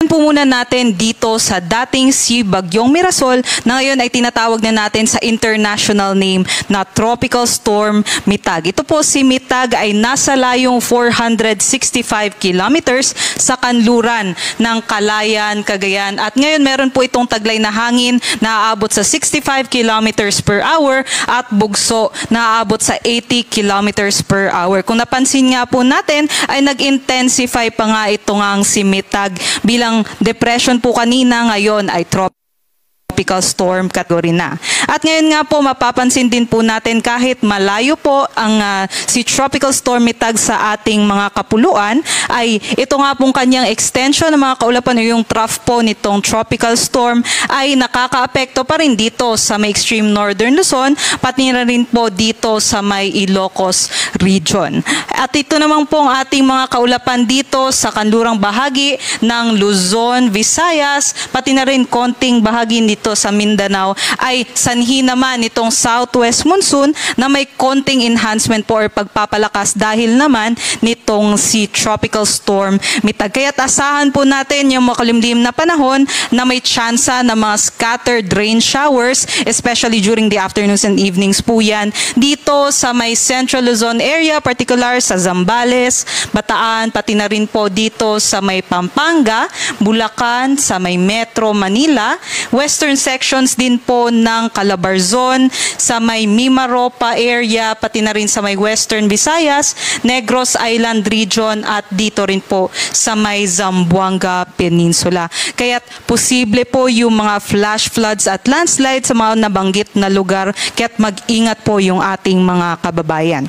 po muna natin dito sa dating si Bagyong Mirasol na ngayon ay tinatawag na natin sa international name na Tropical Storm Mitag. Ito po si Mitag ay nasa layong 465 kilometers sa kanluran ng Calayan, Cagayan. At ngayon meron po itong taglay na hangin na aabot sa 65 kilometers per hour at bugso na aabot sa 80 kilometers per hour. Kung napansin nga po natin ay nag-intensify pa nga ito ngang si Mitag bilang depression po kanina, ngayon ay tropical storm category na. At ngayon nga po mapapansin din po natin kahit malayo po ang si Tropical Storm Mitag sa ating mga kapuluan, ay ito nga pong kanyang extension ng mga kaulapan, yung trough po nitong tropical storm ay nakakaapekto pa rin dito sa may extreme northern Luzon, pati na rin po dito sa may Ilocos region. At ito naman po ang ating mga kaulapan dito sa kanlurang bahagi ng Luzon, Visayas, pati na rin konting bahagi dito sa Mindanao ay sanhi naman itong southwest monsoon na may konting enhancement po or pagpapalakas dahil naman nitong si Tropical Storm Mitag. Kaya asahan po natin yung makulimlim na panahon na may tsansa na mga scattered rain showers, especially during the afternoons and evenings po yan dito sa may Central Luzon area, particular sa Zambales, Bataan, pati na rin po dito sa may Pampanga, Bulacan, sa may Metro Manila, western sections din po ng Calabarzon, sa may Mimaropa area, pati na rin sa may western Visayas, Negros Island region at dito rin po sa may Zamboanga Peninsula. Kaya't posible po yung mga flash floods at landslides sa mga nabanggit na lugar, kaya't mag-ingat po yung ating mga kababayan.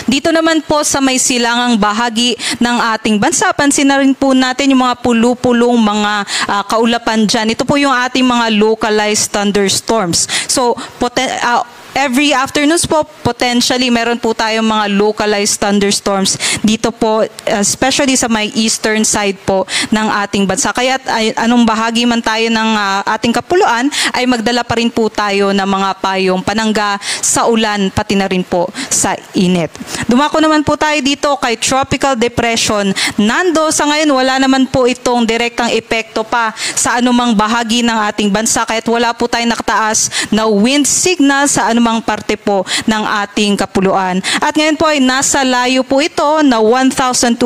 Dito naman po sa may silangang bahagi ng ating bansa, pansin na rin po natin yung mga pulu-pulong mga kaulapan dyan. Ito po yung ating mga localized thunderstorms. So, every afternoons po, potentially, meron po tayong mga localized thunderstorms dito po, especially sa may eastern side po ng ating bansa. Kaya anong bahagi man tayo ng ating kapuluan, ay magdala pa rin po tayo ng mga payong panangga sa ulan, pati na rin po sa init. Dumako naman po tayo dito kay Tropical Depression Nando. Sa ngayon, wala naman po itong direktang epekto pa sa anumang bahagi ng ating bansa, kahit wala po tayong nakataas na wind signal sa anumang parte po ng ating kapuluan. At ngayon po ay nasa layo po ito na 1,260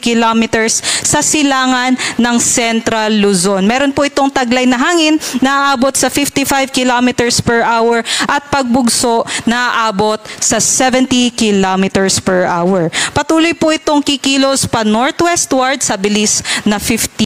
kilometers sa silangan ng Central Luzon. Meron po itong taglay na hangin na aabot sa 55 kilometers per hour at pagbugso na aabot sa 70 kilometers per hour. Patuloy po itong kikilos pa northwestward sa bilis na 50